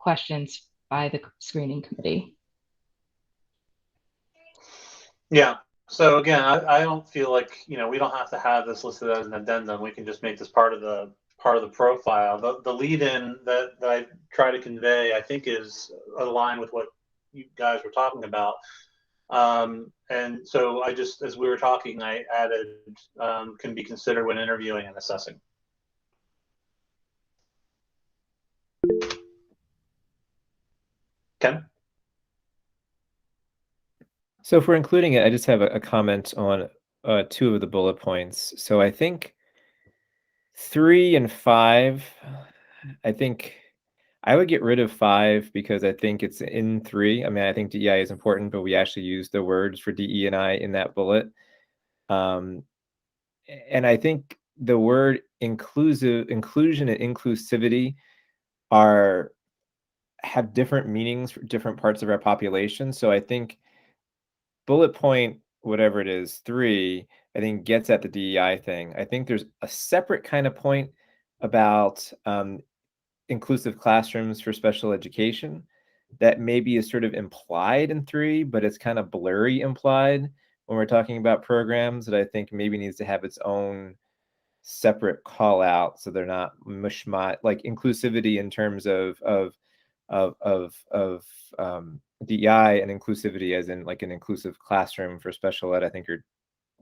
questions by the screening committee. Yeah. So again, I don't feel like, we don't have to have this listed as an addendum. We can just make this part of the profile. The lead-in that I try to convey, I think, is aligned with what you guys were talking about. And so I just, as we were talking, I added can be considered when interviewing and assessing. Ken? So if we're including it, I just have a comment on 2 of the bullet points. So I think 3 and 5, I think I would get rid of 5 because I think it's in 3. I mean, I think DEI is important, but we actually use the words for DE and I in that bullet. And I think the word inclusion and inclusivity have different meanings for different parts of our population. So I think bullet point, whatever it is, 3, I think gets at the DEI thing. I think there's a separate kind of point about inclusive classrooms for special education that maybe is sort of implied in 3, but it's kind of blurry implied when we're talking about programs, that I think maybe needs to have its own separate call out, so they're not mushmat, like inclusivity in terms of DEI and inclusivity as in like an inclusive classroom for special ed, I think are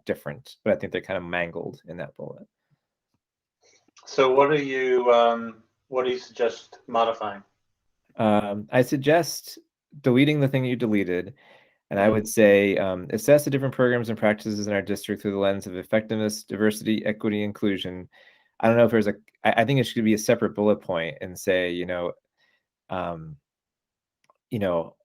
different, but I think they're kind of mangled in that bullet. So what do you suggest modifying? I suggest deleting the thing you deleted, and I would say assess the different programs and practices in our district through the lens of effectiveness, diversity, equity, inclusion. I don't know if there's I think it should be a separate bullet point and say,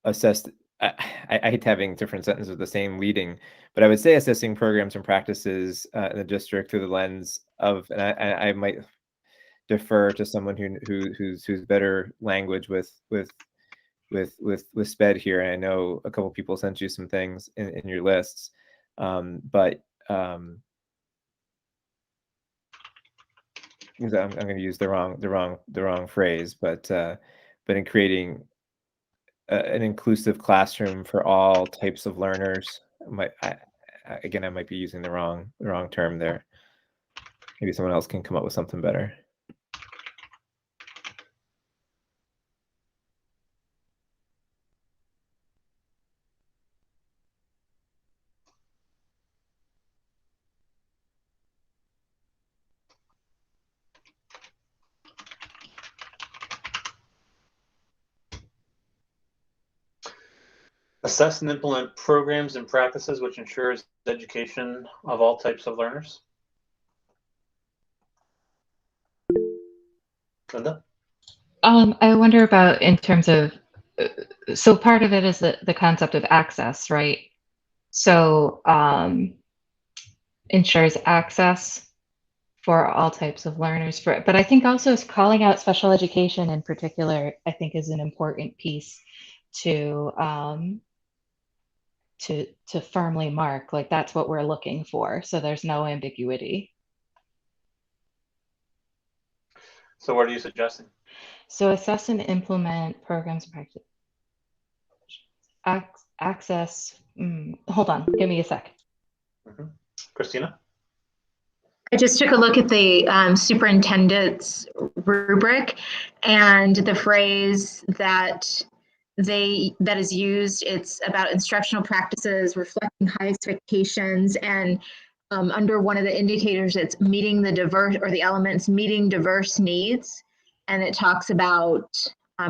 assess. I hate having different sentences with the same leading, but I would say assessing programs and practices in the district through the lens of, and I might defer to someone who's better language with SPED here. And I know a couple people sent you some things in your lists, but because I'm going to use the wrong phrase, but in creating an inclusive classroom for all types of learners, I might be using the wrong term there. Maybe someone else can come up with something better. Assess and implement programs and practices which ensures education of all types of learners. Linda? I wonder about in terms of, so part of it is the concept of access, right? So ensures access for all types of learners. But I think also calling out special education in particular, I think is an important piece to firmly mark, like that's what we're looking for. So there's no ambiguity. So what are you suggesting? So assess and implement programs and practice. Access. Hold on, give me a sec. Christina? I just took a look at the superintendent's rubric, and the phrase that is used, it's about instructional practices reflecting high expectations, and under one of the indicators, it's meeting the diverse, or the elements meeting diverse needs, and it talks about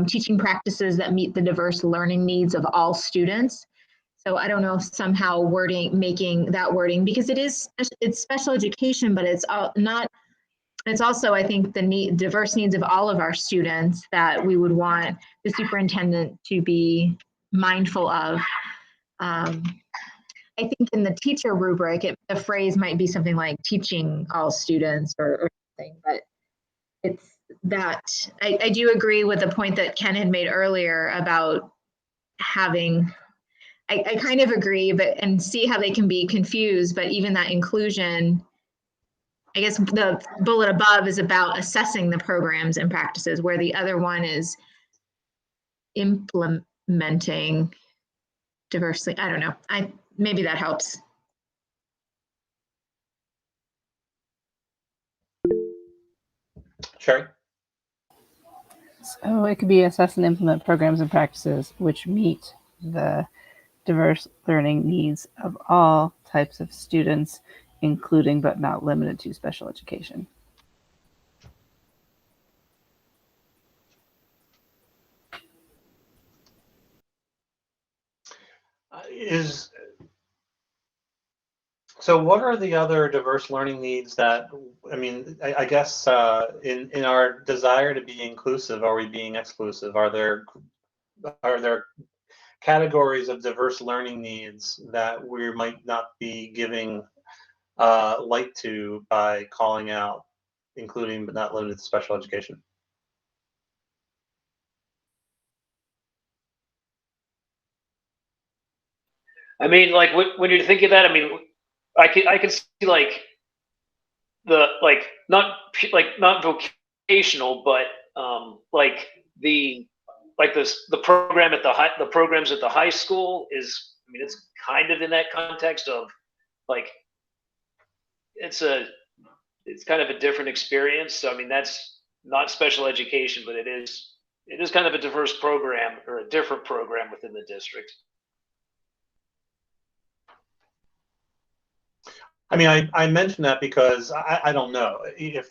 teaching practices that meet the diverse learning needs of all students. So I don't know if somehow making that wording, because it's special education, but it's also, I think, the diverse needs of all of our students that we would want the superintendent to be mindful of. I think in the teacher rubric, the phrase might be something like teaching all students or something, but it's that. I do agree with the point that Ken had made earlier about having, I kind of agree, and see how they can be confused, but even that inclusion, I guess the bullet above is about assessing the programs and practices, where the other one is implementing diversely. I don't know. Maybe that helps. Sherry? So it could be assess and implement programs and practices which meet the diverse learning needs of all types of students, including but not limited to special education. So what are the other diverse learning needs that, I mean, I guess in our desire to be inclusive, are we being exclusive? Are there categories of diverse learning needs that we might not be giving light to by calling out, including but not limited to special education? I mean, like when you're thinking of that, I mean, I can see like not vocational, but like the program at the programs at the high school is, I mean, it's kind of in that context of like it's kind of a different experience. So I mean, that's not special education, but it is kind of a diverse program or a different program within the district. I mean, I mentioned that because I don't know if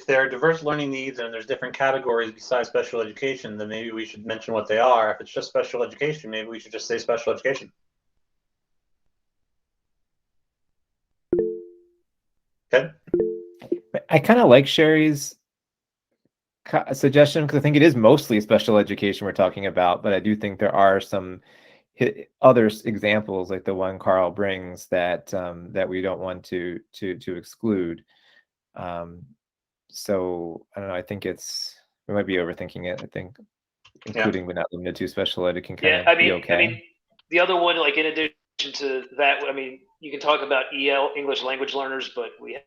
there are diverse learning needs and there's different categories besides special education, then maybe we should mention what they are. If it's just special education, maybe we should just say special education. Okay. I kind of like Sherry's suggestion because I think it is mostly special education we're talking about, but I do think there are some other examples like the one Carl brings that that we don't want to exclude. So I don't know. I think we might be overthinking it. I think including but not limited to special ed, it can kind of be okay. I mean, the other one, like in addition to that, I mean, you can talk about EL, English language learners, but we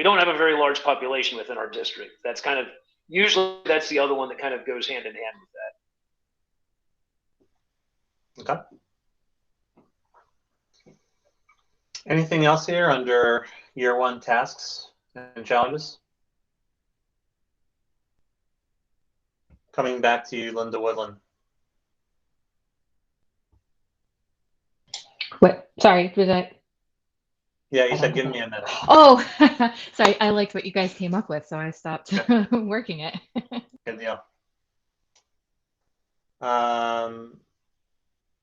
don't have a very large population within our district. That's kind of usually that's the other one that kind of goes hand in hand with that. Okay. Anything else here under year one tasks and challenges? Coming back to you, Linda Woodland. What? Sorry, was I? Yeah, you said give me a minute. Oh, sorry. I liked what you guys came up with, so I stopped working it. Good deal.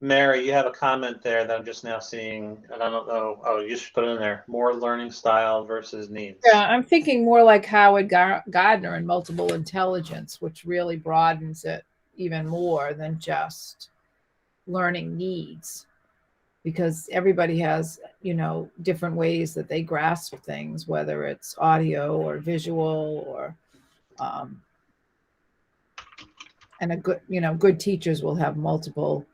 Mary, you have a comment there that I'm just now seeing, and I don't know. Oh, you should put it in there. More learning style versus needs. Yeah, I'm thinking more like Howard Gardner and multiple intelligence, which really broadens it even more than just learning needs, because everybody has, different ways that they grasp things, whether it's audio or visual or, and good teachers will have multiple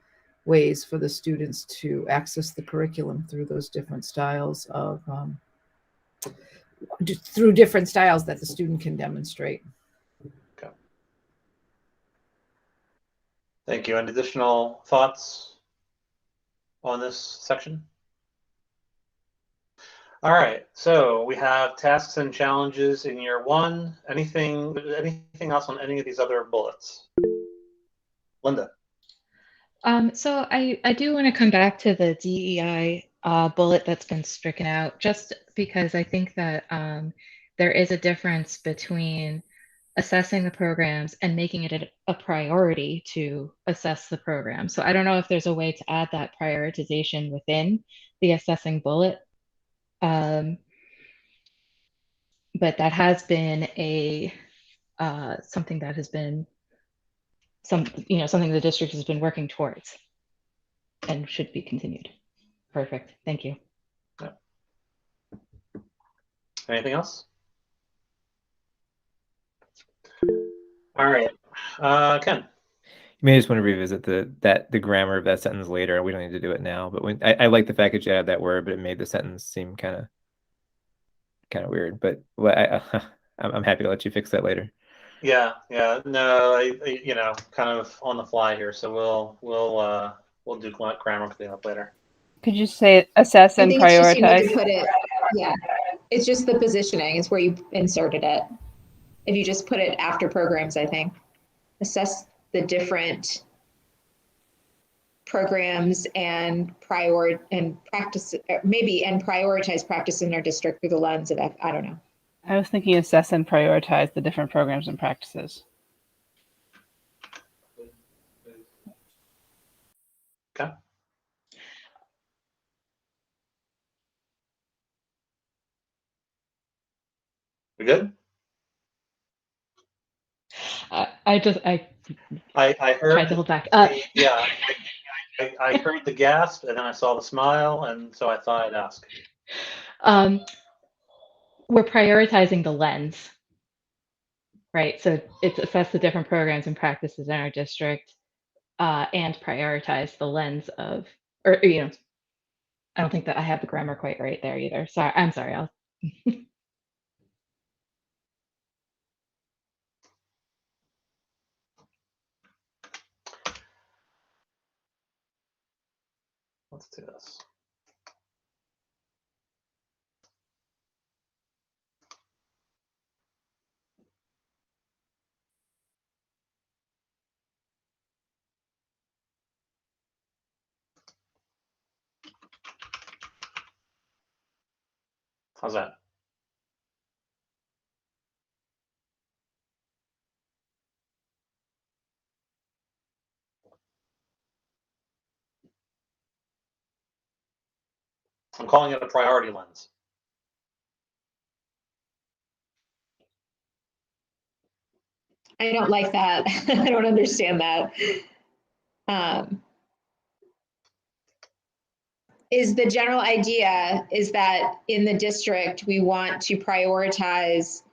ways for the students to access the curriculum through those different styles of through different styles that the student can demonstrate. Okay. Thank you. And additional thoughts on this section? All right, so we have tasks and challenges in year one. Anything else on any of these other bullets? Linda. So I do want to come back to the DEI bullet that's been stricken out, just because I think that there is a difference between assessing the programs and making it a priority to assess the program. So I don't know if there's a way to add that prioritization within the assessing bullet. But that has been something that has been something the district has been working towards and should be continued. Perfect. Thank you. Yeah. Anything else? All right. Ken. You may just want to revisit the grammar of that sentence later. We don't need to do it now, but I like the fact that you added that word, but it made the sentence seem kind of weird. But I'm happy to let you fix that later. Yeah, no, you know, kind of on the fly here, so we'll do grammar cleanup later. Could you say assess I and think it's just you need prioritize? to put it, yeah, it's just the positioning is where you inserted it. If you just put it after programs, I think. Assess the different programs and practice, maybe, and prioritize practice in our district through the lens of, I don't know. I was thinking assess and prioritize the different programs and practices. Okay. We good? I heard tried to hold back. yeah, I heard the gasp and then I saw the smile, and so I thought I'd ask. We're prioritizing the lens, right? So it's assess the different programs and practices in our district, and prioritize the lens of, or you know, I don't think that I have the grammar quite right there either. Sorry, I'm sorry. Let's do this. How's that? I'm calling it a priority lens. I don't like that. I don't understand that. Is the general idea is that in the district, we want to prioritize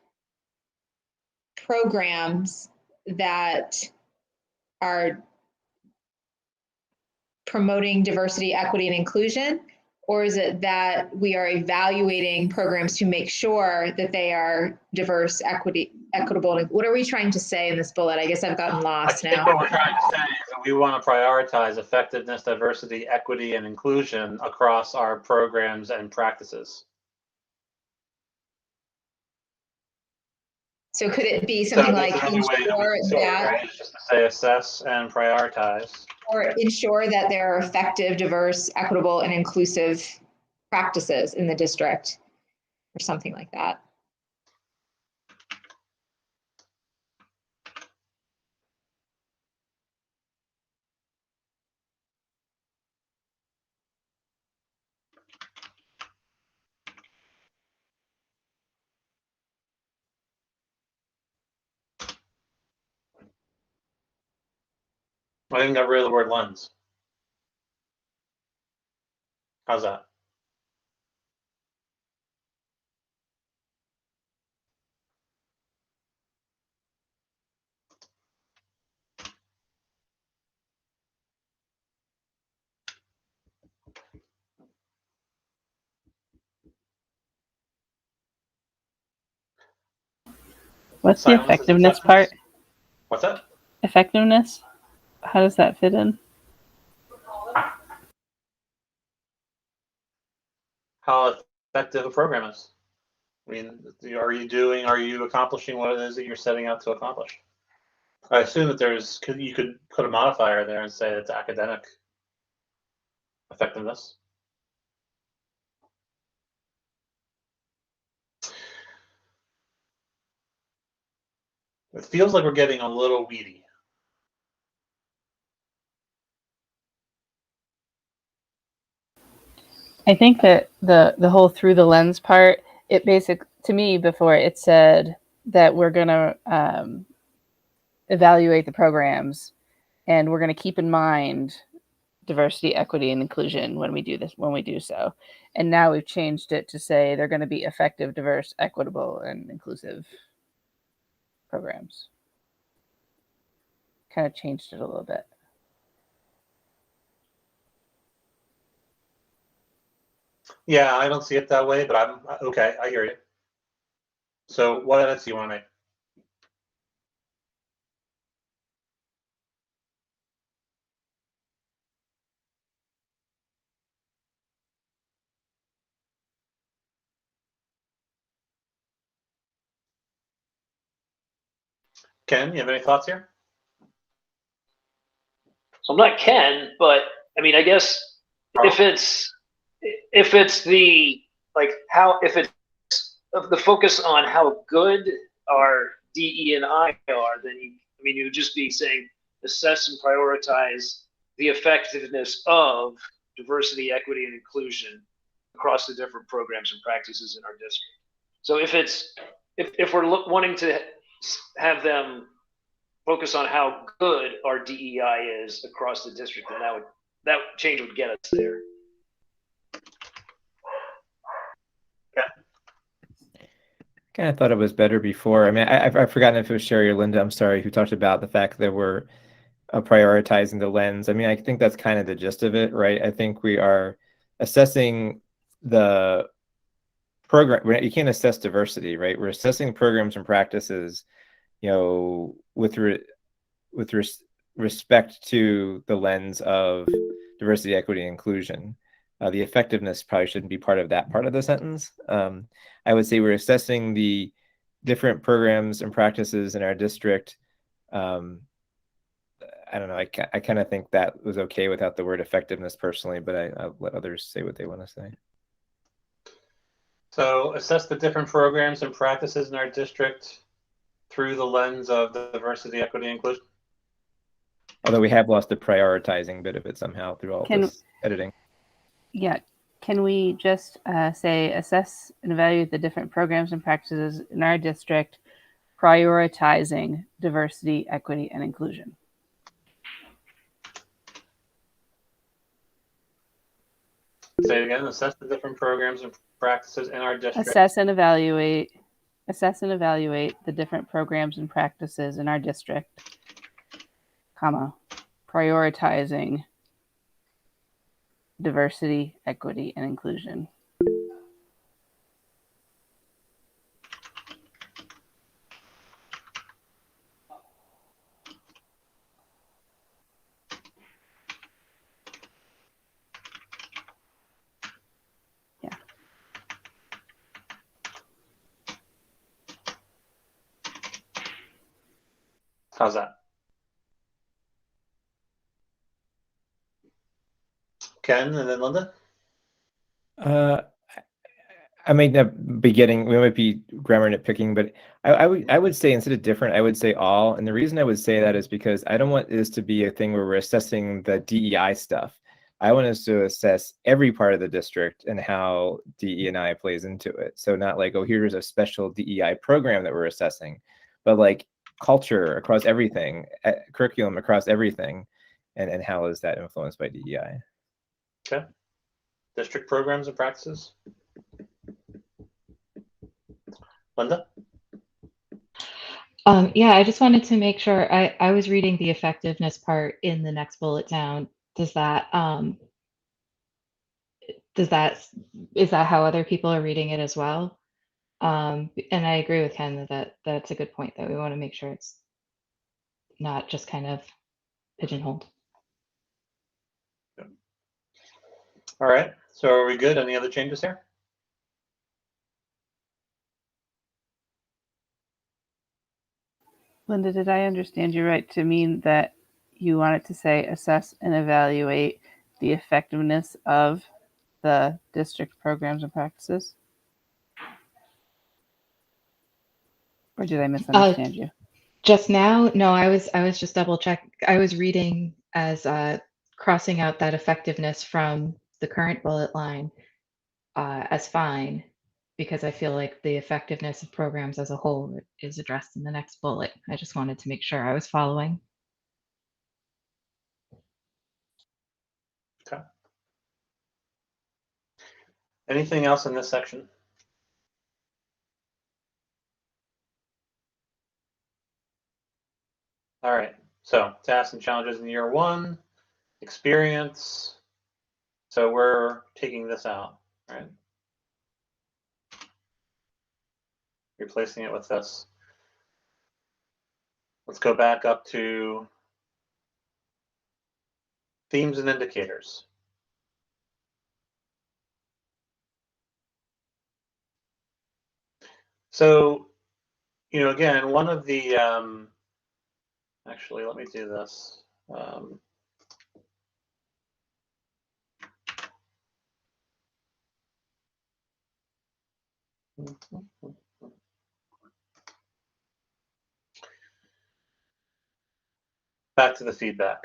programs that are promoting diversity, equity, and inclusion? Or is it that we are evaluating programs to make sure that they are diverse, equitable? What are we trying to say in this bullet? I guess I've gotten lost I think now. what we're trying to say is that we want to prioritize effectiveness, diversity, equity, and inclusion across our programs and practices. So could it be something like ensure that, right? It's just to say assess and prioritize. or ensure that there are effective, diverse, equitable, and inclusive practices in the district, or something like that? I think got rid of the word lens. How's that? What's the Silence is effectiveness acceptance. part? What's that? Effectiveness? How does that fit in? How effective a program is. I mean, are you accomplishing what it is that you're setting out to accomplish? I assume that you could put a modifier there and say it's academic effectiveness. It feels like we're getting a little weedy. I think that the whole through the lens part, it to me before it said that we're going to evaluate the programs and we're going to keep in mind diversity, equity, and inclusion when we do so. And now we've changed it to say they're going to be effective, diverse, equitable, and inclusive programs. Kind of changed it a little bit. Yeah, I don't see it that way, but I'm okay. I hear you. So what edits do you want to make? Ken, you have any thoughts here? So I'm not Ken, but I mean, I guess if it's the like how if it's the focus on how good our DE and I are, then you would just be saying assess and prioritize the effectiveness of diversity, equity, and inclusion across the different programs and practices in our district. So if we're wanting to have them focus on how good our DEI is across the district, then that change would get us there. Kind of thought it was better before. I mean, I've forgotten if it was Sherry or Linda, I'm sorry, who talked about the fact that we're prioritizing the lens. I mean, I think that's kind of the gist of it, right? I think we are assessing the program. You can't assess diversity, right? We're assessing programs and practices, you know, with respect to the lens of diversity, equity, and inclusion. The effectiveness probably shouldn't be part of that part of the sentence. I would say we're assessing the different programs and practices in our district. I don't know. I kind of think that was okay without the word effectiveness personally, but I'll let others say what they want to say. So assess the different programs and practices in our district through the lens of diversity, equity, and inclusion. Although we have lost the prioritizing bit of it somehow through all this editing. Yeah. Can we just say assess and evaluate the different programs and practices in our district, prioritizing diversity, equity, and inclusion? Say it again. Assess the different programs and practices in our district. Assess and evaluate the different programs and practices in our district, comma, prioritizing diversity, equity, and inclusion. Yeah. How's that? Ken and then Linda? I may not be we might be grammar nitpicking, but I would say instead of different, I would say all. And the reason I would say that is because I don't want this to be a thing where we're assessing the DEI stuff. I want us to assess every part of the district and how DE&I plays into it. So not like, oh, here's a special DEI program that we're assessing, but like culture across everything, curriculum across everything, and how is that influenced by DEI? Okay. District programs and practices. Linda? Yeah, I just wanted to make sure I was reading the effectiveness part in the next bullet down. Is that how other people are reading it as well? And I agree with Ken that that's a good point, that we want to make sure it's not just kind of pigeonholed. All right. So are we good? Any other changes here? Linda, did I understand you right to mean that you wanted to say assess and evaluate the effectiveness of the district programs and practices? Or did I misunderstand you? Just now? No, I was just double check. I was reading as crossing out that effectiveness from the current bullet line as fine, because I feel like the effectiveness of programs as a whole is addressed in the next bullet. I just wanted to make sure I was following. Okay. Anything else in this section? All right. So tasks and challenges in year one, experience. So we're taking this out, right? Replacing it with this. Let's go back up to themes and indicators. So, again, one of the Actually, let me do this. Back to the feedback.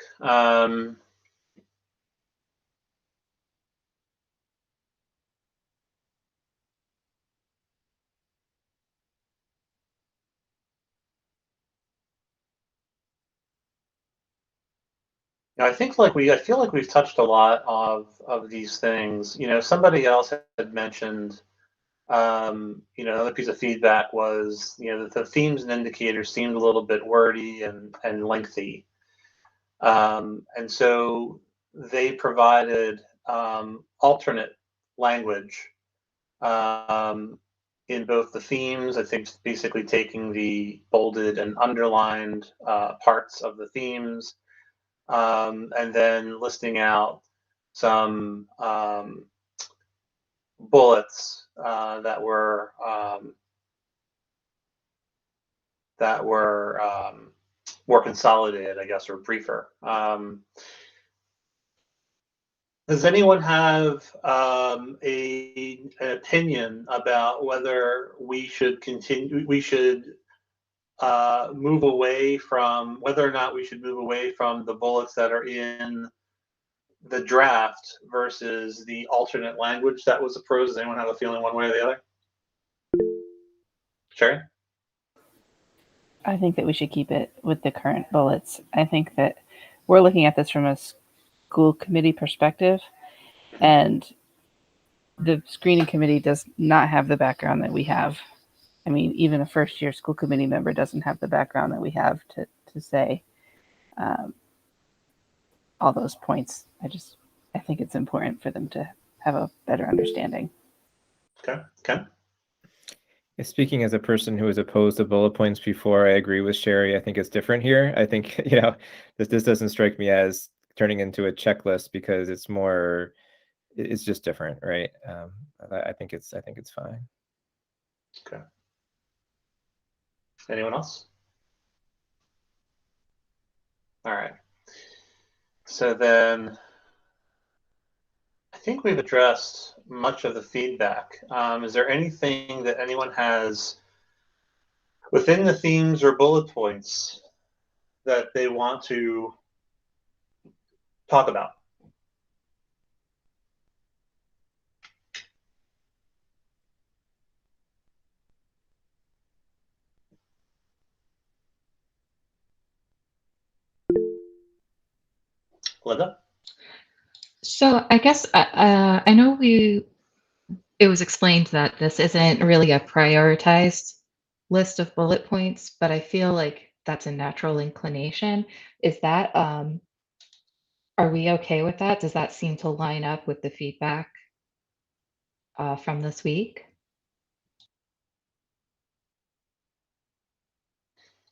I feel like we've touched a lot of these things. You know, somebody else had mentioned, another piece of feedback was, the themes and indicators seemed a little bit wordy and lengthy. And so they provided alternate language in both the themes. I think basically taking the bolded and underlined parts of the themes, and then listing out some bullets that were more consolidated, I guess, or briefer. Does anyone have an opinion about whether we should continue? Move away from whether or not we should move away from the bullets that are in the draft versus the alternate language that was proposed. Does anyone have a feeling one way or the other? Sherry? I think that we should keep it with the current bullets. I think that we're looking at this from a school committee perspective, and the screening committee does not have the background that we have. I mean, even a first-year school committee member doesn't have the background that we have to say all those points. I think it's important for them to have a better understanding. Okay. Speaking as a person who was opposed to bullet points before, I agree with Sherry. I think it's different here. I think, this doesn't strike me as turning into a checklist, because it's just different, right? I think it's fine. Okay. Anyone else? All right. So then I think we've addressed much of the feedback. Is there anything that anyone has within the themes or bullet points that they want to talk about? Linda? So I guess I know it was explained that this isn't really a prioritized list of bullet points, but I feel like that's a natural inclination. Is that are we okay with that? Does that seem to line up with the feedback from this week?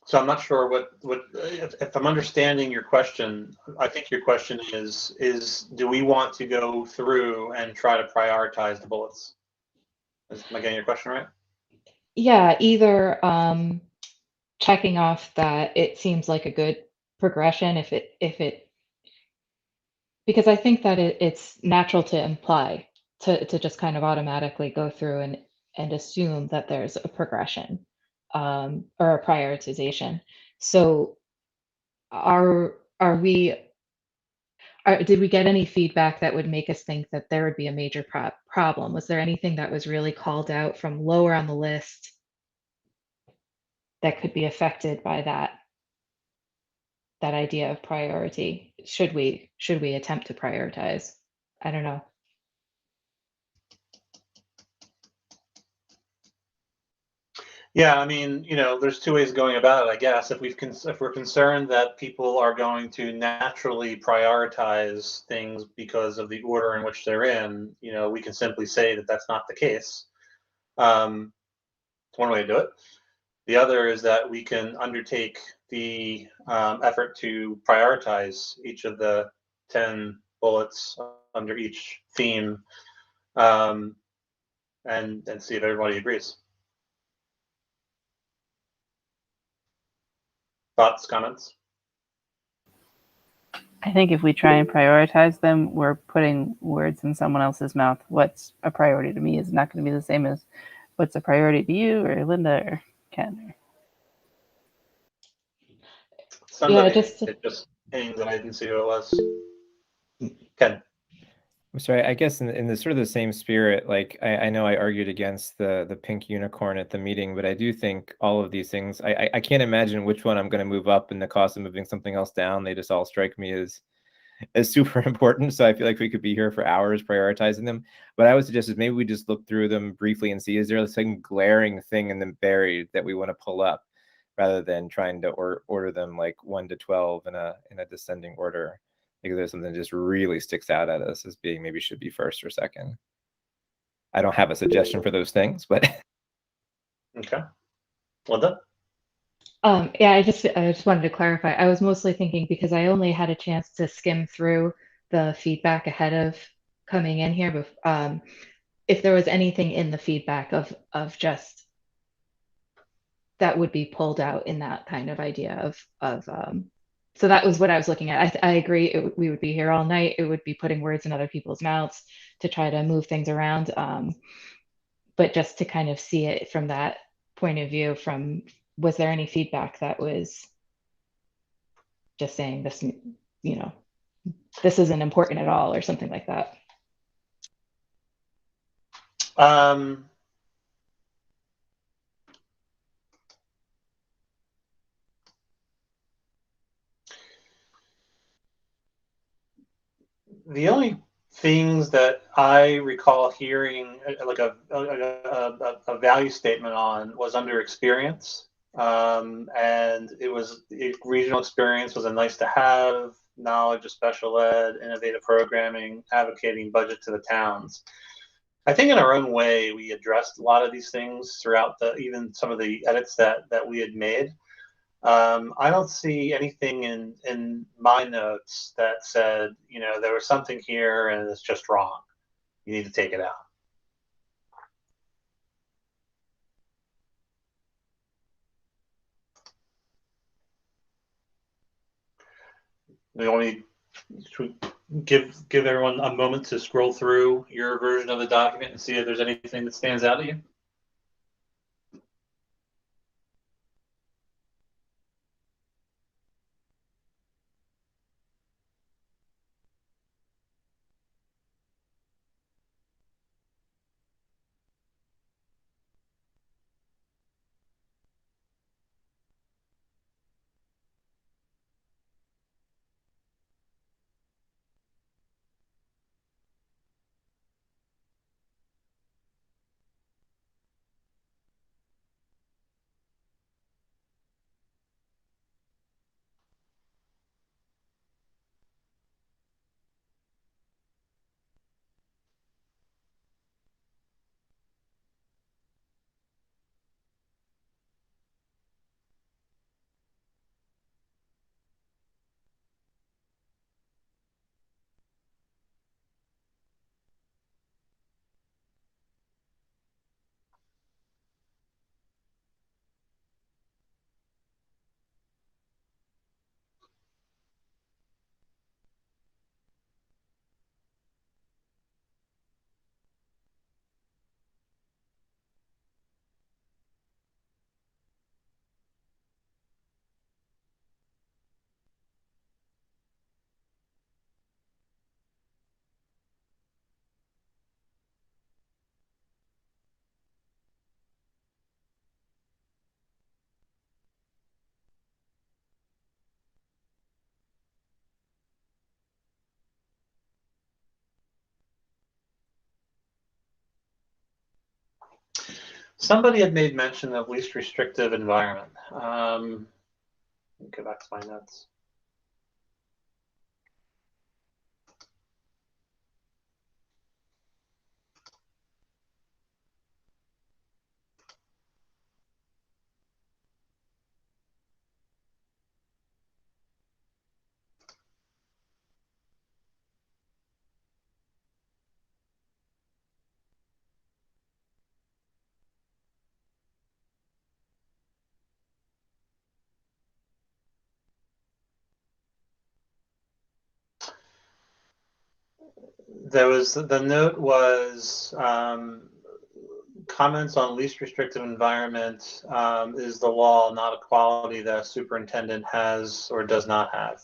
So I'm not sure what if I'm understanding your question. I think your question is do we want to go through and try to prioritize the bullets? Am I getting your question right? Yeah, either checking off that it seems like a good progression if it because I think that it's natural to imply to just kind of automatically go through and assume that there's a progression or a prioritization. So are we did we get any feedback that would make us think that there would be a major problem? Was there anything that was really called out from lower on the list that could be affected by that idea of priority? Should we attempt to prioritize? I don't know. Yeah, I mean, there's two ways of going about it, I guess. If we're concerned that people are going to naturally prioritize things because of the order in which they're in, we can simply say that that's not the case. It's one way to do it. The other is that we can undertake the effort to prioritize each of the 10 bullets under each theme, and see if everybody agrees. Thoughts, comments? I think if we try and prioritize them, we're putting words in someone else's mouth. What's a priority to me is not going to be the same as what's a priority to you or Linda or Ken. Somebody, just it just pinged and I didn't see who it was. Ken. I'm sorry, I guess in the sort of the same spirit, like I know I argued against the pink unicorn at the meeting, but I do think all of these things, I can't imagine which one I'm going to move up in the cost of moving something else down. They just all strike me as super important. So I feel like we could be here for hours prioritizing them. But I would suggest is maybe we just look through them briefly and see, is there some glaring thing in them buried that we want to pull up rather than trying to order them like 1 to 12 in a descending order. Because there's something that just really sticks out at us as being maybe should be first or second. I don't have a suggestion for those things, but Okay. Linda? Yeah, I just wanted to clarify. I was mostly thinking because I only had a chance to skim through the feedback ahead of coming in here, but if there was anything in the feedback of just that would be pulled out in that kind of idea of so that was what I was looking at. I agree. We would be here all night. It would be putting words in other people's mouths to try to move things around. But just to kind of see it from that point of view, from was there any feedback that was just saying this, this isn't important at all or something like that? The only things that I recall hearing like a value statement on was under experience. And it was regional experience was a nice to have, knowledge of special ed, innovative programming, advocating budget to the towns. I think in our own way, we addressed a lot of these things throughout even some of the edits that we had made. I don't see anything in my notes that said, there was something here and it's just wrong. You need to take it out. We only should give everyone a moment to scroll through your version of the document and see if there's anything that stands out to you. Somebody had made mention of least restrictive environment. Let me go back to my notes. The note was comments on least restrictive environment is the law, not a quality that a superintendent has or does not have.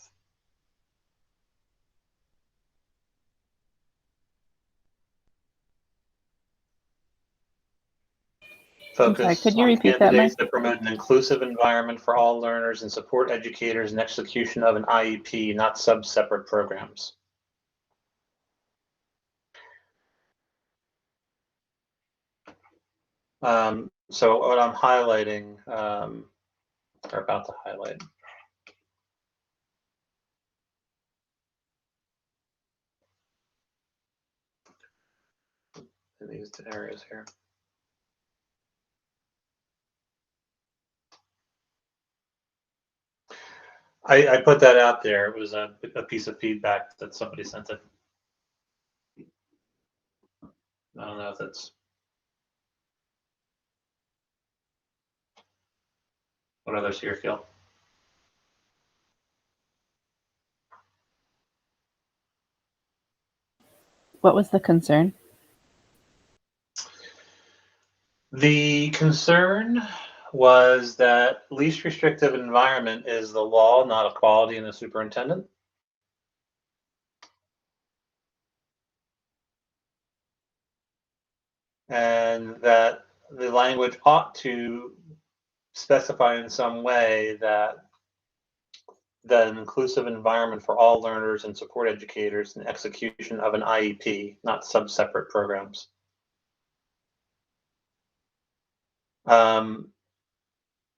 Focus could you on repeat that, candidates Mike? that promote an inclusive environment for all learners and support educators in execution of an IEP, not sub-separate programs. So what I'm highlighting, or about to highlight, in these areas here. I put that out there. It was a piece of feedback that somebody sent it. I don't know if that's what others here feel. What was the concern? The concern was that least restrictive environment is the law, not a quality in the superintendent. And that the language ought to specify in some way that an inclusive environment for all learners and support educators in execution of an IEP, not sub-separate programs.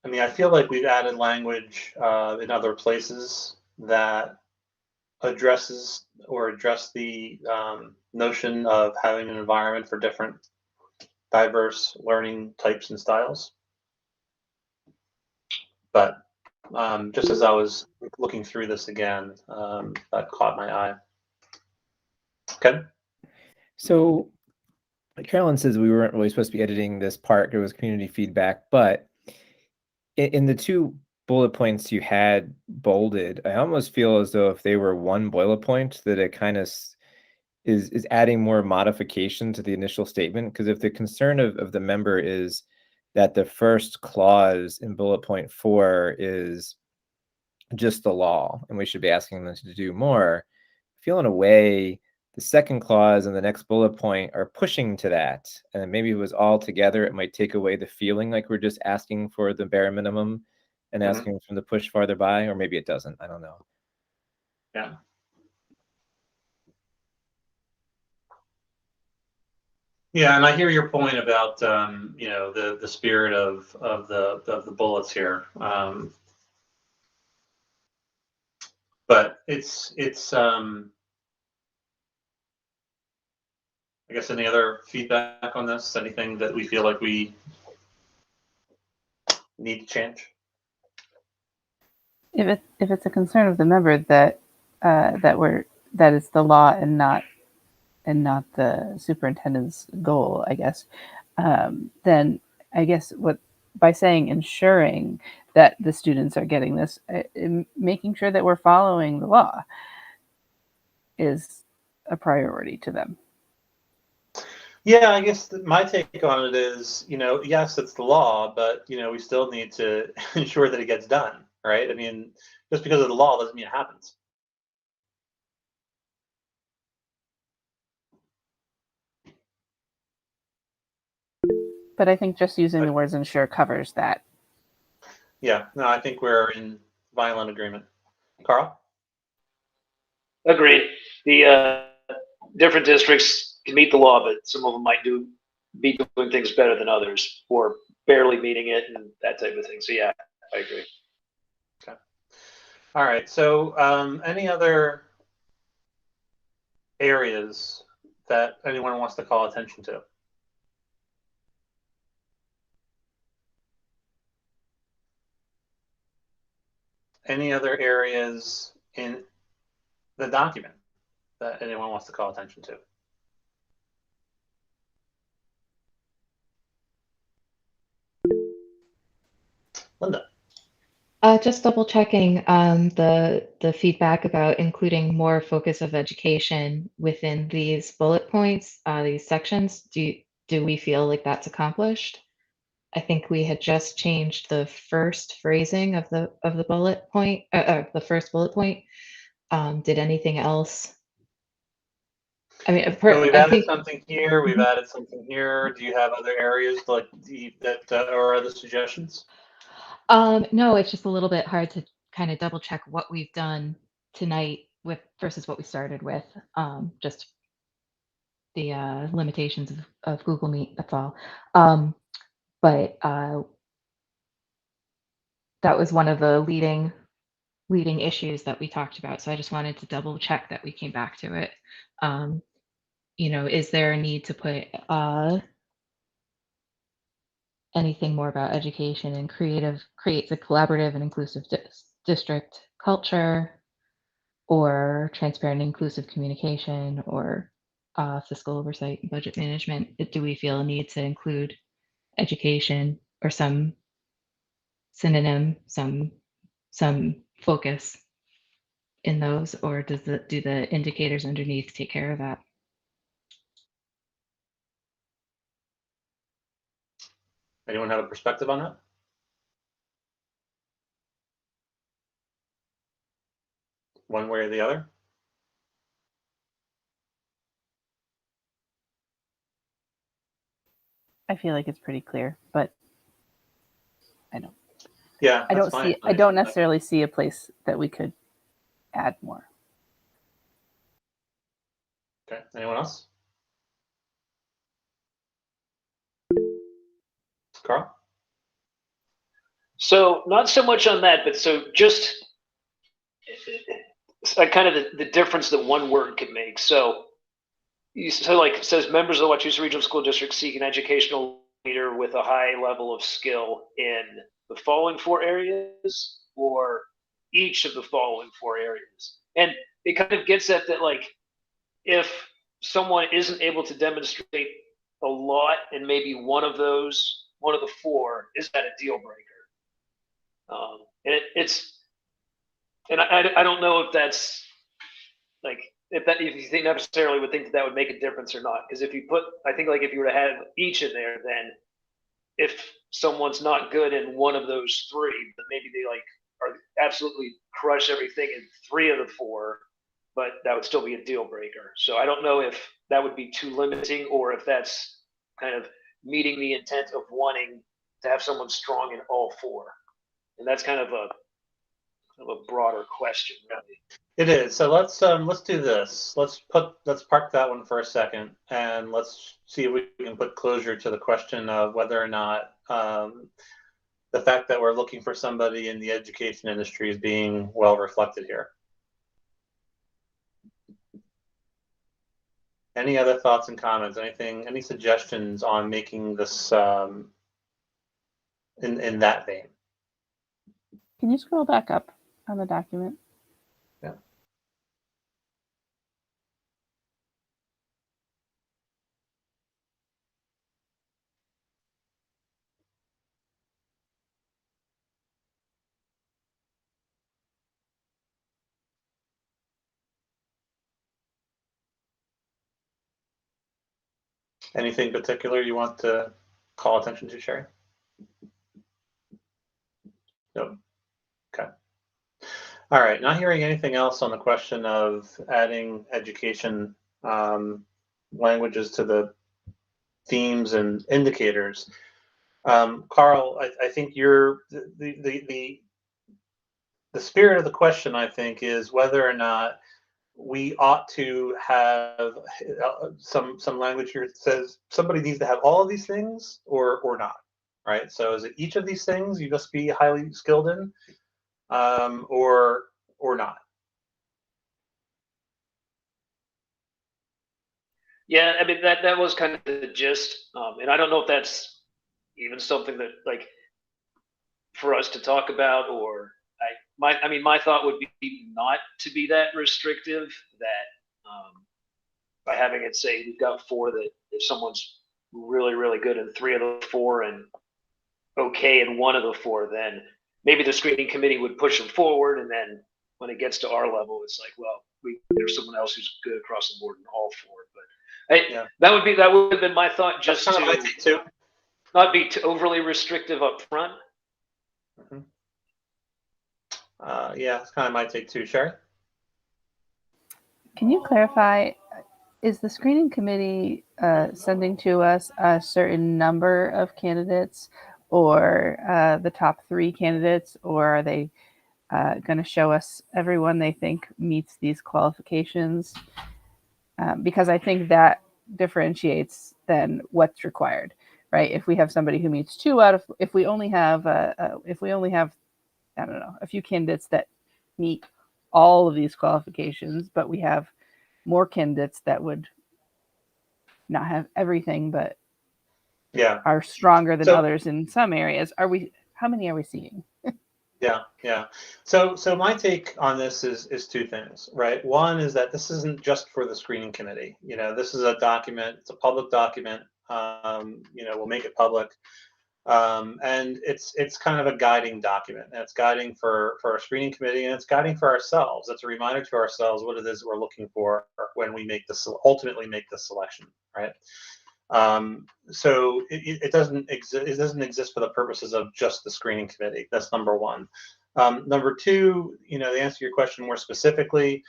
I mean, I feel like we've added language in other places that address the notion of having an environment for different diverse learning types and styles. But just as I was looking through this again, that caught my eye. Okay. So Carolyn says we weren't really supposed to be editing this part. It was community feedback, but in the two bullet points you had bolded, I almost feel as though if they were one bullet point, that it kind of is adding more modification to the initial statement. Because if the concern of the member is that the first clause in bullet point 4 is just the law, and we should be asking them to do more, I feel in a way the second clause and the next bullet point are pushing to that. And maybe it was all together, it might take away the feeling like we're just asking for the bare minimum and asking from the push farther by, or maybe it doesn't. I don't know. Yeah. Yeah, and I hear your point about you know, the spirit of the bullets here, but it's I guess any other feedback on this? Anything that we feel like we need to change? If it's a concern of the member that that is the law and not the superintendent's goal, I guess, then I guess by saying ensuring that the students are getting this, making sure that we're following the law is a priority to them. Yeah, I guess my take on it is, you know, yes, it's the law, but you know, we still need to ensure that it gets done, right? I mean, just because of the law doesn't mean it happens. But I think just using the words ensure covers that. Yeah, no, I think we're in violent agreement. Carl? Agreed. The different districts can meet the law, but some of them might be doing things better than others, or barely meeting it and that type of thing. So yeah, I agree. Okay. All right. So any other areas that anyone wants to call attention to? Any other areas in the document that anyone wants to call attention to? Linda. Just double checking the feedback about including more focus of education within these bullet points, these sections. Do we feel like that's accomplished? I think we had just changed the first phrasing of the bullet point, the first bullet point. Did anything else? I mean, So we've I added think something here. We've added something here. Do you have other areas like that or other suggestions? no, it's just a little bit hard to kind of double check what we've done tonight with versus what we started with. Just the limitations of Google Meet. That's all. But that was one of the leading issues that we talked about. So I just wanted to double check that we came back to it. Is there a need to put anything more about education and creates a collaborative and inclusive district culture, or transparent and inclusive communication, or fiscal oversight and budget management? Do we feel a need to include education or some synonym, some focus in those, or do the indicators underneath take care of that? Anyone have a perspective on that? One way or the other? I feel like it's pretty clear, but I don't. Yeah, I don't fine. see. I don't necessarily see a place that we could add more. Okay. Anyone else? Carl? So not so much on that, but so just kind of the difference that one word could make. So like it says, members of the Wachusett Regional School District seek an educational leader with a high level of skill in the following 4 areas, or each of the following 4 areas. And it kind of gets at that, like, if someone isn't able to demonstrate a lot in maybe one of the 4, is that a deal breaker? And I don't know if that's like, if you think necessarily would think that would make a difference or not. Because if you put, I think, like, if you were to have each in there, then if someone's not good in one of those 3, but maybe they like are absolutely crush everything in 3 of the 4, but that would still be a deal breaker. So I don't know if that would be too limiting, or if that's kind of meeting the intent of wanting to have someone strong in all 4. And that's kind of a broader question, really. It is. So let's do this. Let's park that one for a second, and let's see if we can put closure to the question of whether or not the fact that we're looking for somebody in the education industry is being well reflected here. Any other thoughts and comments? Any suggestions on making this in that vein? Can you scroll back up on the document? Yeah. Anything particular you want to call attention to, Sherry? No. Okay. All right. Not hearing anything else on the question of adding education languages to the themes and indicators. Carl, I think the spirit of the question, I think, is whether or not we ought to have some language here that says somebody needs to have all of these things or not, right? So is it each of these things you must be highly skilled in, or not? Yeah, I mean, that was kind of the gist, and I don't know if that's even something that, like, for us to talk about, or my thought would be not to be that restrictive, that by having it say we've got 4, that if someone's really, really good in 3 of the 4 and okay in 1 of the 4, then maybe the screening committee would push them forward, and then when it gets to our level, it's like, well, there's someone else who's good across the board and all for it. But that would have been my thought, just to not be too overly restrictive up front. Mm-hmm. Yeah, it's kind of my take too. Sherry? Can you clarify, is the screening committee sending to us a certain number of candidates, or the top 3 candidates, or are they going to show us everyone they think meets these qualifications? Because I think that differentiates then what's required, right? If we have somebody who meets 2 out of, if we only have, I don't know, a few candidates that meet all of these qualifications, but we have more candidates that would not have everything, but are stronger than others in some areas. How many are we seeing? Yeah. So my take on this is 2 things, right? One is that this isn't just for the screening committee. This is a document. It's a public document. We'll make it public. And it's kind of a guiding document. And it's guiding for our screening committee, and it's guiding for ourselves. It's a reminder to ourselves what it is we're looking for when we ultimately make the selection, right? So it doesn't exist. It doesn't exist for the purposes of just the screening committee. That's number one. Number two, to answer your question more specifically,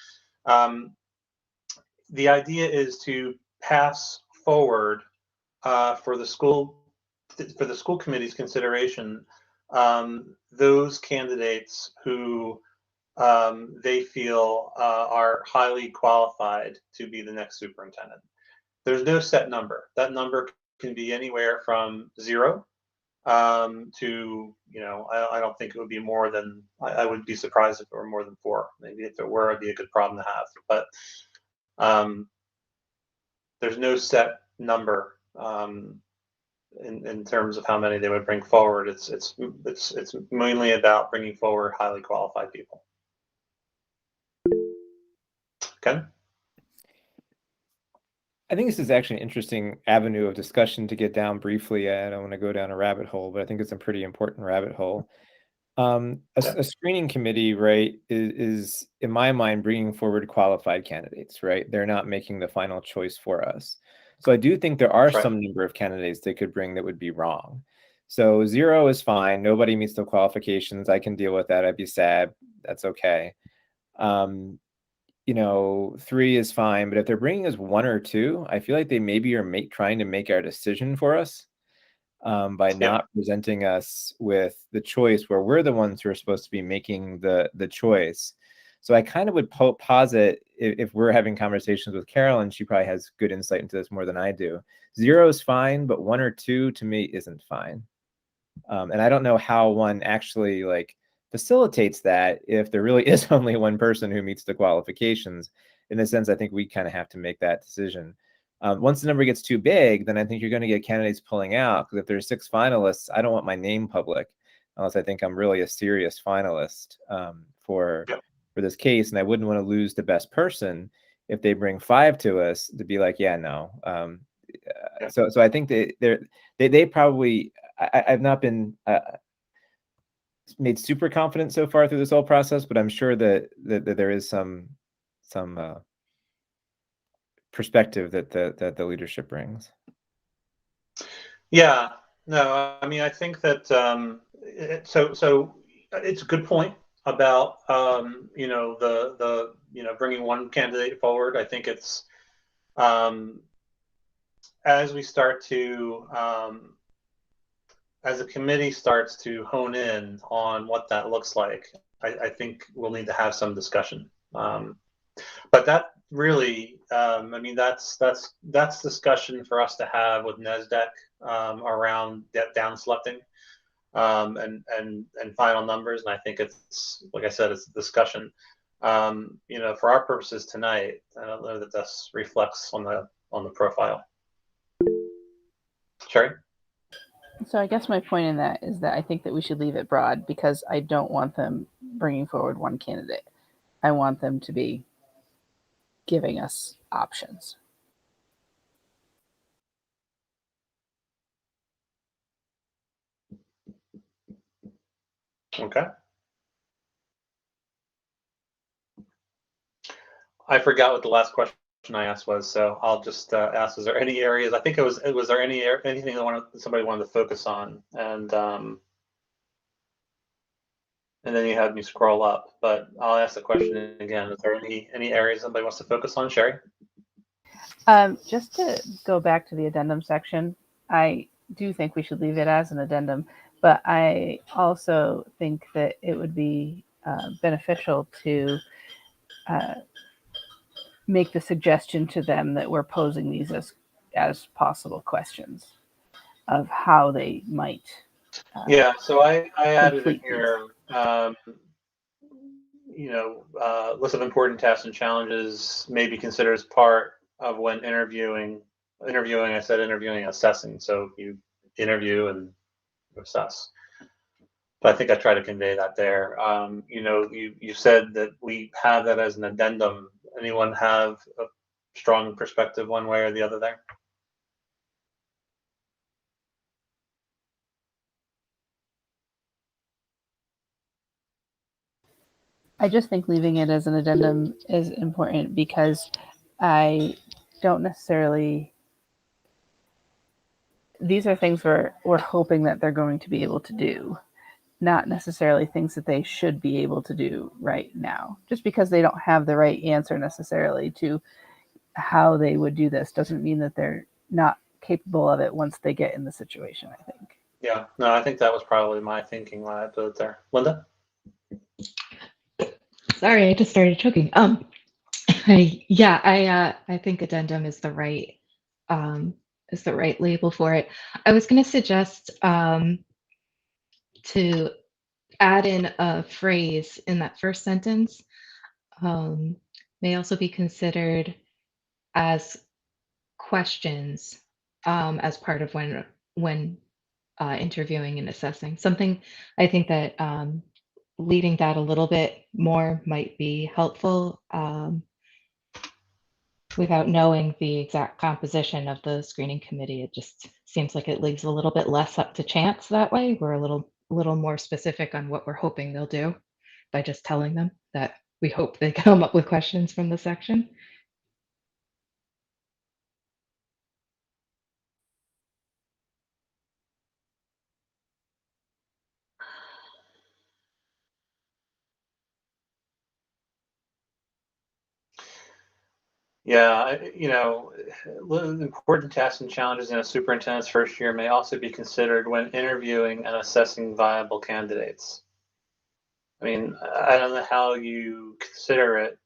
the idea is to pass forward for the school committee's consideration those candidates who they feel are highly qualified to be the next superintendent. There's no set number. That number can be anywhere from 0 to, I don't think it would be more than, I would be surprised if it were more than 4. Maybe if it were, it'd be a good problem to have. But there's no set number in terms of how many they would bring forward. It's mainly about bringing forward highly qualified people. Okay. I think this is actually an interesting avenue of discussion to get down briefly. I don't want to go down a rabbit hole, but I think it's a pretty important rabbit hole. A screening committee, right, is in my mind bringing forward qualified candidates, right? They're not making the final choice for us. So I do think there are some number of candidates they could bring that would be wrong. So 0 is fine. Nobody meets the qualifications. I can deal with that. I'd be sad. That's okay. 3 is fine, but if they're bringing us 1 or 2, I feel like they maybe are trying to make our decision for us by not presenting us with the choice where we're the ones who are supposed to be making the choice. So I kind of would posit, if we're having conversations with Carol, and she probably has good insight into this more than I do, 0 is fine, but 1 or 2 to me isn't fine. And I don't know how one actually facilitates that if there really is only 1 person who meets the qualifications. In a sense, I think we kind of have to make that decision. Once the number gets too big, then I think you're going to get candidates pulling out, because if there's 6 finalists, I don't want my name public unless I think I'm really a serious finalist for this case, and I wouldn't want to lose the best person if they bring 5 to us to be like, no. So I think they probably, I've not been made super confident so far through this whole process, but I'm sure that there is some perspective that the leadership brings. Yeah, no, I mean, I think that so it's a good point about the bringing 1 candidate forward. I think it's as we start to as the committee starts to hone in on what that looks like, I think we'll need to have some discussion. But that really, I mean, that's discussion for us to have with NESDEC around down selecting and final numbers. And I think it's, like I said, it's a discussion. For our purposes tonight, I don't know that this reflects on the profile. Sherry? So I guess my point in that is that I think that we should leave it broad, because I don't want them bringing forward 1 candidate. I want them to be giving us options. Okay. I forgot what the last question I asked was, so I'll just ask: is there any areas? I think it was there anything somebody wanted to focus on, and then you had me scroll up. But I'll ask the question again: is there any areas somebody wants to focus on, Sherry? Just to go back to the addendum section, I do think we should leave it as an addendum, but I also think that it would be beneficial to make the suggestion to them that we're posing these as possible questions of how they might. Yeah, so I added in complete here, list of important tasks and challenges may be considered as part of when interviewing. I said interviewing, assessing. So you interview and assess. But I think I try to convey that there. You said that we have that as an addendum. Anyone have a strong perspective one way or the other there? I just think leaving it as an addendum is important because I don't necessarily. These are things we're hoping that they're going to be able to do, not necessarily things that they should be able to do right now. Just because they don't have the right answer necessarily to how they would do this doesn't mean that they're not capable of it once they get in the situation, I think. Yeah, no, I think that was probably my thinking when I put it there. Linda? Sorry, I just started choking. I think addendum is the right label for it. I was going to suggest to add in a phrase in that first sentence. May also be considered as questions as part of when interviewing and assessing. Something I think that leading that a little bit more might be helpful. Without knowing the exact composition of the screening committee, it just seems like it leaves a little bit less up to chance that way. We're a little more specific on what we're hoping they'll do by just telling them that we hope they come up with questions from the section. Yeah, important tasks and challenges in a superintendent's first year may also be considered when interviewing and assessing viable candidates. I mean, I don't know how you consider it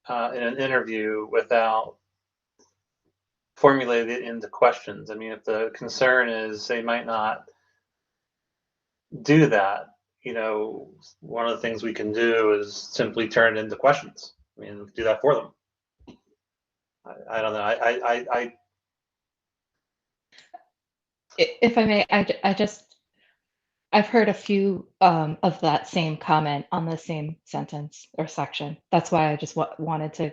in an interview without formulating it into questions. I mean, if the concern is they might not do that, one of the things we can do is simply turn it into questions. I mean, we can do that for them. I don't know. If I may, I've heard a few of that same comment on the same sentence or section. That's why I just wanted to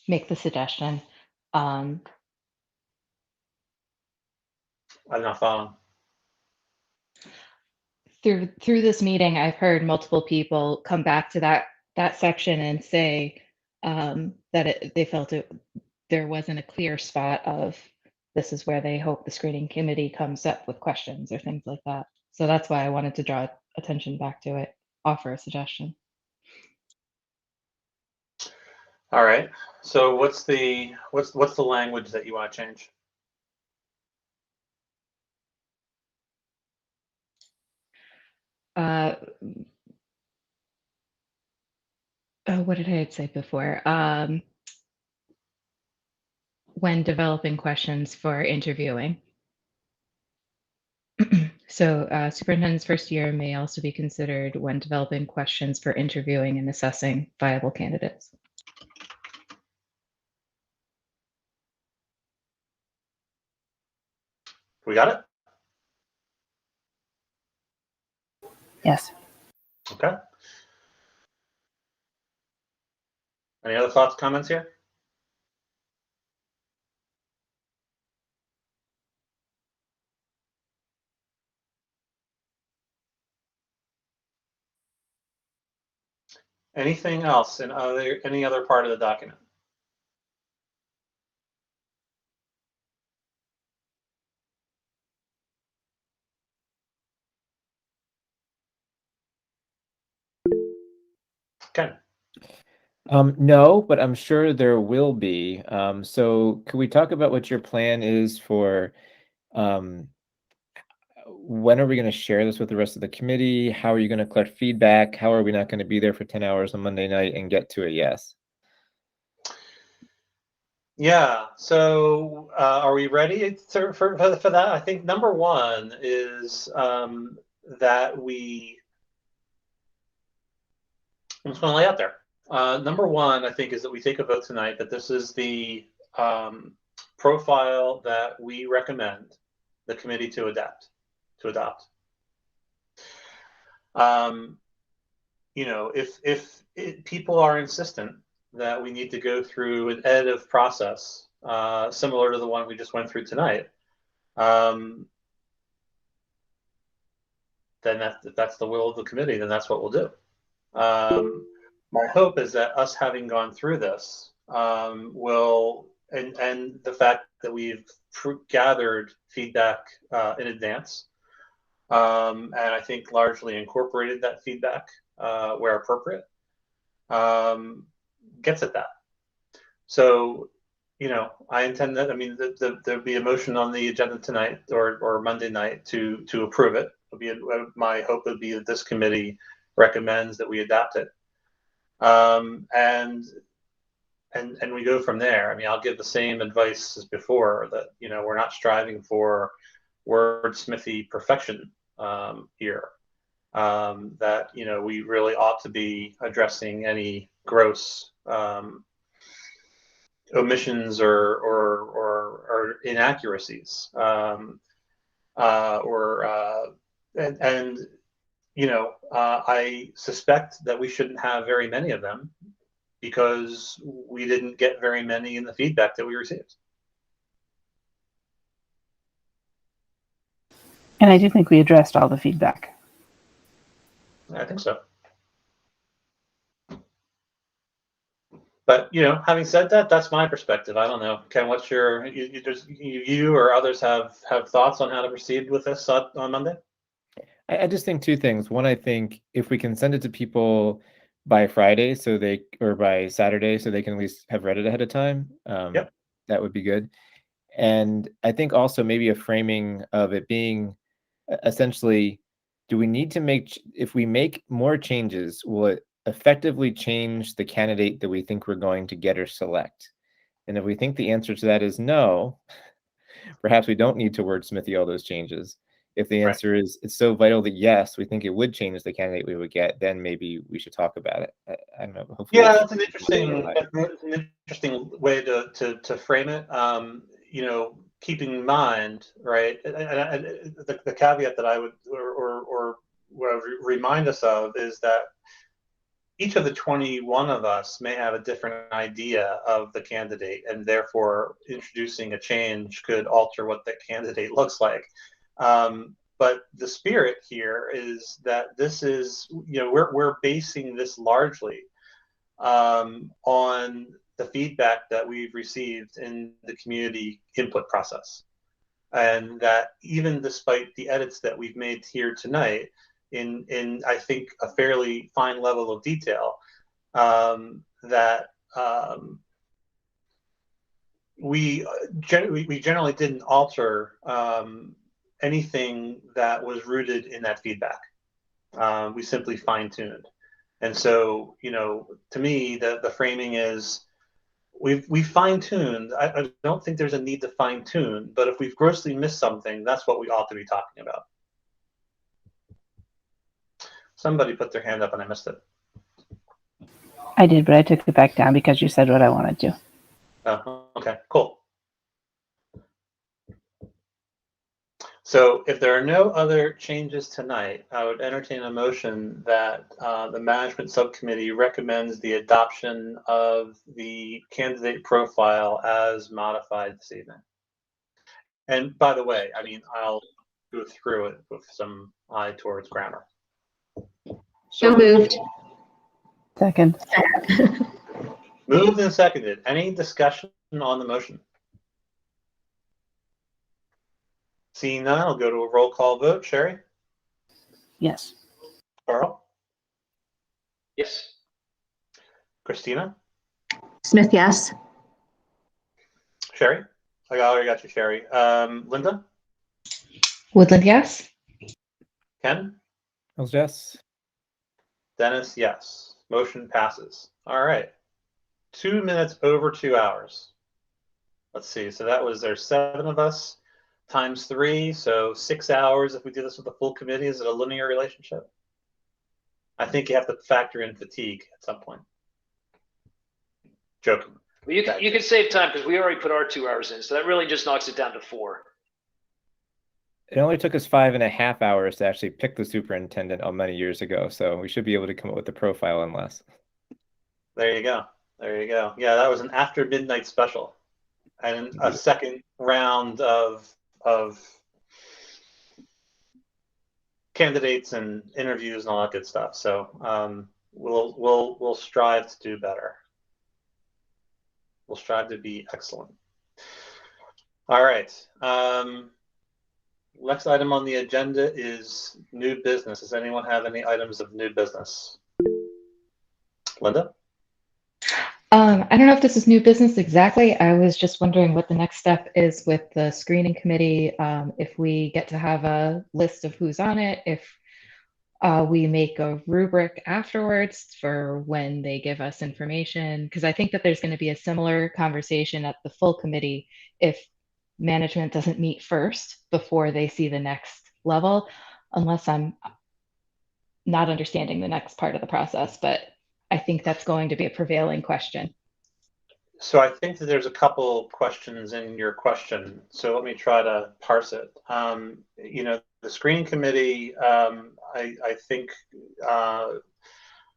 make the suggestion. I'm not following. Through this meeting, I've heard multiple people come back to that section and say that they felt there wasn't a clear spot of this is where they hope the screening committee comes up with questions or things like that. So that's why I wanted to draw attention back to it, offer a suggestion. All right. So what's the language that you want to change? What did I say before? When developing questions for interviewing. So superintendent's first year may also be considered when developing questions for interviewing and assessing viable candidates. We got it? Yes. Okay. Any other thoughts, comments here? Anything else in any other part of the document? Okay. No, but I'm sure there will be. So could we talk about what your plan is for when are we going to share this with the rest of the committee? How are you going to collect feedback? How are we not going to be there for 10 hours on Monday night and get to a yes? Yeah, so are we ready for that? I think number one is that I'm just going to lay out there. Number one, I think, is that we take a vote tonight that this is the profile that we recommend the committee to adopt. If people are insistent that we need to go through an editive process similar to the one we just went through tonight, then that's the will of the committee. Then that's what we'll do. My hope is that us having gone through this will, and the fact that we've gathered feedback in advance, and I think largely incorporated that feedback where appropriate, gets at that. So, I intend that. I mean, there'll be a motion on the agenda tonight or Monday night to approve it. My hope would be that this committee recommends that we adopt it, and we go from there. I mean, I'll give the same advice as before that we're not striving for wordsmithy perfection here. That we really ought to be addressing any gross omissions or inaccuracies, I suspect that we shouldn't have very many of them because we didn't get very many in the feedback that we received. And I do think we addressed all the feedback. I think so. But having said that, that's my perspective. I don't know, Ken. What's you or others have thoughts on how to proceed with this on Monday? I just think two things. One, I think if we can send it to people by Friday, or by Saturday, so they can at least have read it ahead of time, Yep. that would be good. And I think also maybe a framing of it being essentially, do we need to if we make more changes, will it effectively change the candidate that we think we're going to get or select? And if we think the answer to that is no, perhaps we don't need to wordsmithy all those changes. If the answer is it's so vital that yes, we think it would change the candidate we would get, then maybe we should talk about it. I don't know. Hopefully yeah, that's an interesting way to frame it. Keeping in mind, right, the caveat that I would or what I would remind us of is that each of the 21 of us may have a different idea of the candidate, and therefore introducing a change could alter what that candidate looks like. But the spirit here is that this is, we're basing this largely on the feedback that we've received in the community input process. And that even despite the edits that we've made here tonight, in I think a fairly fine level of detail, that we generally didn't alter anything that was rooted in that feedback. We simply fine-tuned. And so, to me, the framing is we fine-tuned. I don't think there's a need to fine-tune, but if we've grossly missed something, that's what we ought to be talking about. Somebody put their hand up and I missed it. I did, but I took it back down because you said what I wanted to. Okay, cool. So if there are no other changes tonight, I would entertain a motion that the management subcommittee recommends the adoption of the candidate profile as modified this evening. And by the way, I mean, I'll go through it with some eye towards grammar. So moved. Second. Moved and seconded. Any discussion on the motion? Seeing none, I'll go to a roll call vote. Sherry? Yes. Carl? Yes. Christina? Smith, yes. Sherry? I already got you, Sherry. Linda? Woodland, yes. Ken? Mills, yes. Dennis, yes. Motion passes. All right. 2 minutes over 2 hours. Let's see. So that was there's 7 of us times 3. So 6 hours. If we do this with the full committee, is it a linear relationship? I think you have to factor in fatigue at some point. Joking. Well, you can save time because we already put our 2 hours in, so that really just knocks it down to 4. It only took us 5.5 hours to actually pick the superintendent many years ago, so we should be able to come up with the profile in less. There you go. There you go. Yeah, that was an after midnight special, and a second round of candidates and interviews and all that good stuff. So we'll strive to do better. We'll strive to be excellent. All right. Next item on the agenda is new business. Does anyone have any items of new business? Linda? I don't know if this is new business exactly. I was just wondering what the next step is with the screening committee. If we get to have a list of who's on it, if we make a rubric afterwards for when they give us information, because I think that there's going to be a similar conversation at the full committee if management doesn't meet first before they see the next level, unless I'm not understanding the next part of the process, but I think that's going to be a prevailing question. So I think that there's a couple questions in your question. So let me try to parse it. The screening committee, I think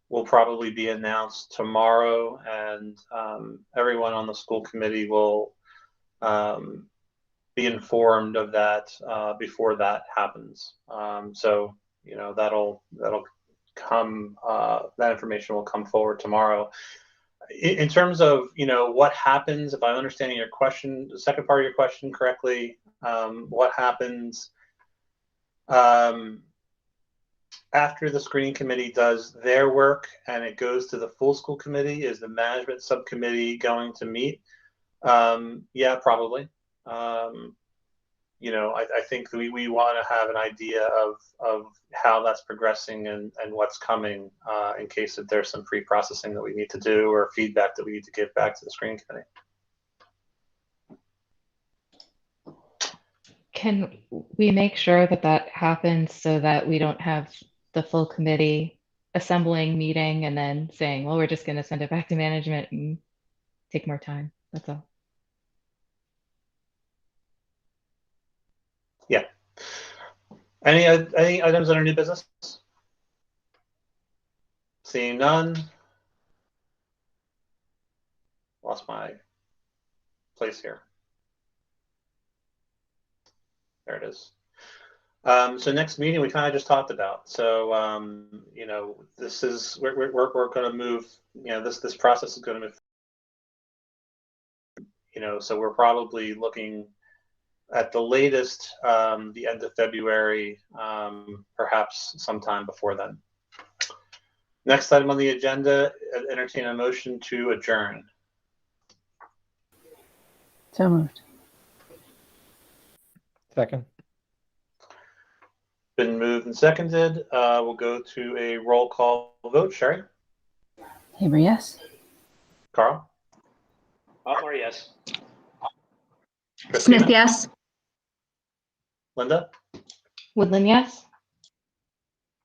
will probably be announced tomorrow, and everyone on the school committee will be informed of that before that happens. So that'll come. That information will come forward tomorrow. In terms of what happens, if I'm understanding your question, the second part of your question correctly, what happens after the screening committee does their work and it goes to the full school committee? Is the management subcommittee going to meet? Yeah, probably. I think we want to have an idea of how that's progressing and what's coming in case that there's some pre-processing that we need to do or feedback that we need to give back to the screening committee. Can we make sure that that happens so that we don't have the full committee assembling, meeting, and then saying, well, we're just going to send it back to management and take more time? That's all. Yeah. Any items that are new business? Seeing none. Lost my place here. There it is. So next meeting we kind of just talked about. So this is we're going to move. This process is going to move. So we're probably looking at the latest the end of February, perhaps sometime before then. Next item on the agenda: entertain a motion to adjourn. So moved. Second. Been moved and seconded. We'll go to a roll call vote. Sherry? Haber, yes. Carl? Otmar, yes. Christina? Smith, yes. Linda? Woodland, yes.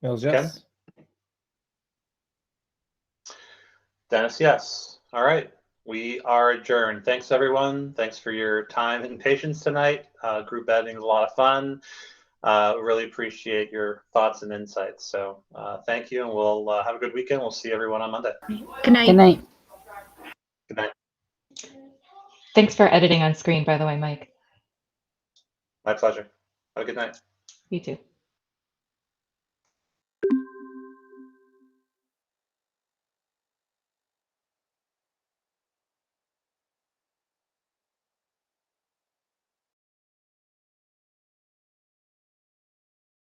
Mills, yes. Dennis, yes. All right. We are adjourned. Thanks, everyone. Thanks for your time and patience tonight. Group editing is a lot of fun. Really appreciate your thoughts and insights. So thank you, and we'll have a good weekend. We'll see everyone on Monday. Good night. Good night. Good night. Thanks for editing on screen, by the way, Mike. My pleasure. Have a good night. You too.